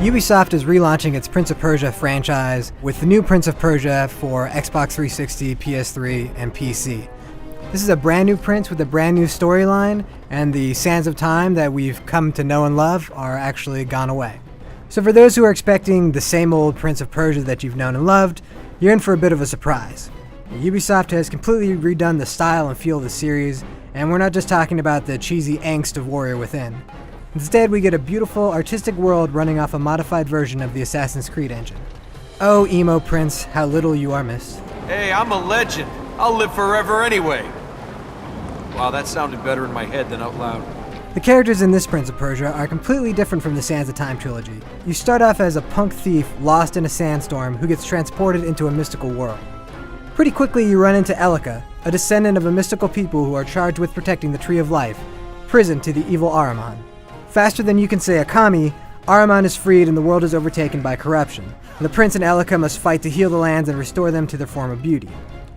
Ubisoft is relaunching its Prince of Persia franchise with the new Prince of Persia for Xbox 360, PS3, and PC. This is a brand new Prince with a brand new storyline, and the sands of time that we've come to know and love are actually gone away. So for those who are expecting the same old Prince of Persia that you've known and loved, you're in for a bit of a surprise. Ubisoft has completely redone the style and feel of the series, and we're not just talking about the cheesy angst of Warrior Within. Instead, we get a beautiful, artistic world running off a modified version of the Assassin's Creed engine. Oh, emo Prince, how little you are missed. Hey, I'm a legend. I'll live forever anyway. Wow, that sounded better in my head than out loud. The characters in this Prince of Persia are completely different from the Sands of Time trilogy. You start off as a punk thief lost in a sandstorm who gets transported into a mystical world. Pretty quickly you run into Elika, a descendant of a mystical people who are charged with protecting the Tree of Life, prisoned to the evil Ahriman. Faster than you can say Akami, Ahriman is freed and the world is overtaken by corruption. The prince and Elika must fight to heal the lands and restore them to their former beauty.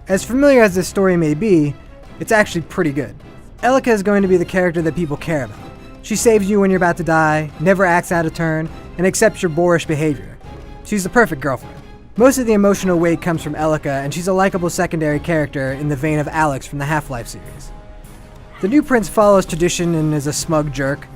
As familiar as this story may be, it's actually pretty good. Elika is going to be the character that people care about. She saves you when you're about to die, never acts out of turn, and accepts your boorish behavior. She's the perfect girlfriend. Most of the emotional weight comes from Elika, and she's a likable secondary character in the vein of Alex from the Half-Life series. The new prince follows tradition and is a smug jerk.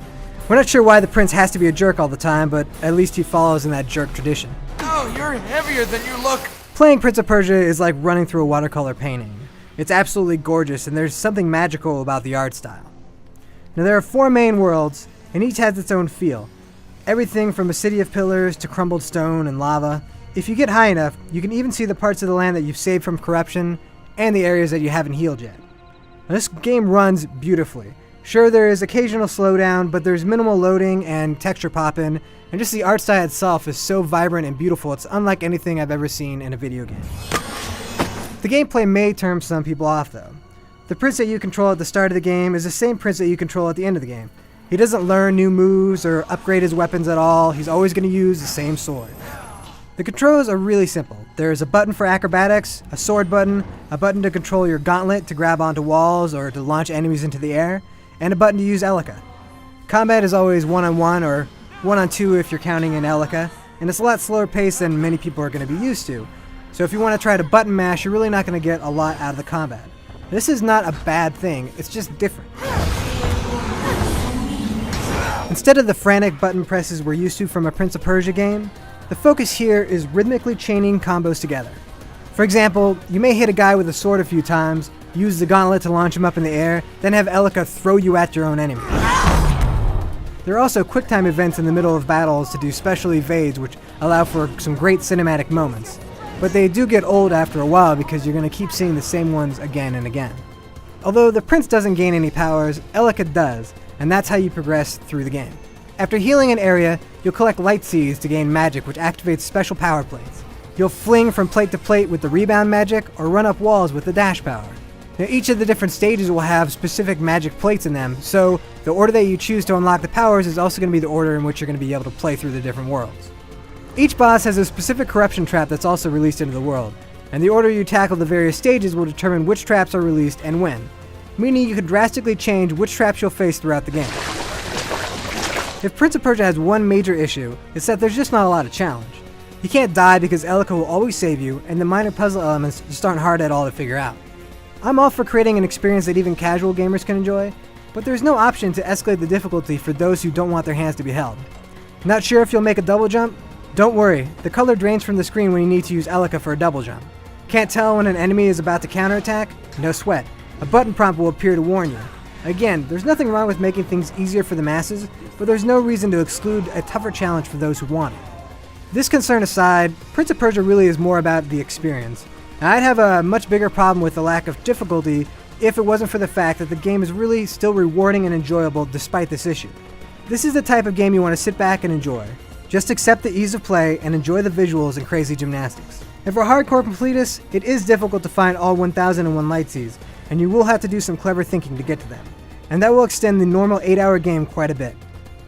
We're not sure why the prince has to be a jerk all the time, but at least he follows in that jerk tradition. Oh, you're heavier than you look. Playing Prince of Persia is like running through a watercolor painting. It's absolutely gorgeous, and there's something magical about the art style. Now there are 4 main worlds, and each has its own feel. Everything from a city of pillars to crumbled stone and lava. If you get high enough, you can even see the parts of the land that you've saved from corruption, and the areas that you haven't healed yet. Now, this game runs beautifully. Sure, there is occasional slowdown, but there's minimal loading and texture pop-in, and just the art style itself is so vibrant and beautiful, it's unlike anything I've ever seen in a video game. The gameplay may turn some people off, though. The prince that you control at the start of the game is the same prince that you control at the end of the game. He doesn't learn new moves or upgrade his weapons at all, he's always going to use the same sword. The controls are really simple. There's a button for acrobatics, a sword button, a button to control your gauntlet to grab onto walls or to launch enemies into the air, and a button to use Elika. Combat is always 1-on-1 or 1-on-2 if you're counting in Elika, and it's a lot slower paced than many people are going to be used to. So if you want to try to button mash, you're really not going to get a lot out of the combat. This is not a bad thing, it's just different. Instead of the frantic button presses we're used to from a Prince of Persia game, the focus here is rhythmically chaining combos together. For example, you may hit a guy with a sword a few times, use the gauntlet to launch him up in the air, then have Elika throw you at your own enemy. There are also QuickTime events in the middle of battles to do special evades which allow for some great cinematic moments. But they do get old after a while because you're going to keep seeing the same ones again and again. Although the prince doesn't gain any powers, Elika does, and that's how you progress through the game. After healing an area, you'll collect light seeds to gain magic which activates special power plates. You'll fling from plate to plate with the rebound magic or run up walls with the dash power. Now each of the different stages will have specific magic plates in them, so the order that you choose to unlock the powers is also going to be the order in which you're going to be able to play through the different worlds. Each boss has a specific corruption trap that's also released into the world, and the order you tackle the various stages will determine which traps are released and when, meaning you could drastically change which traps you'll face throughout the game. If Prince of Persia has one major issue, it's that there's just not a lot of challenge. You can't die because Elika will always save you, and the minor puzzle elements just aren't hard at all to figure out. I'm all for creating an experience that even casual gamers can enjoy, but there's no option to escalate the difficulty for those who don't want their hands to be held. Not sure if you'll make a double jump? Don't worry, the color drains from the screen when you need to use Elika for a double jump. Can't tell when an enemy is about to counterattack? No sweat. A button prompt will appear to warn you. Again, there's nothing wrong with making things easier for the masses, but there's no reason to exclude a tougher challenge for those who want it. This concern aside, Prince of Persia really is more about the experience. I'd have a much bigger problem with the lack of difficulty if it wasn't for the fact that the game is really still rewarding and enjoyable despite this issue. This is the type of game you want to sit back and enjoy. Just accept the ease of play and enjoy the visuals and crazy gymnastics. And for hardcore completists, it is difficult to find all 1001 light seeds, and you will have to do some clever thinking to get to them. And that will extend the normal 8-hour game quite a bit.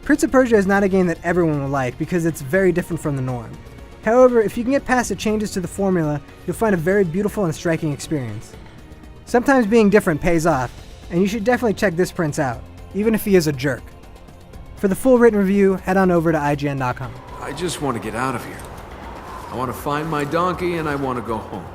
Prince of Persia is not a game that everyone will like because it's very different from the norm. However, if you can get past the changes to the formula, you'll find a very beautiful and striking experience. Sometimes being different pays off, and you should definitely check this prince out, even if he is a jerk. For the full written review, head on over to IGN.com. I just want to get out of here. I want to find my donkey and I want to go home.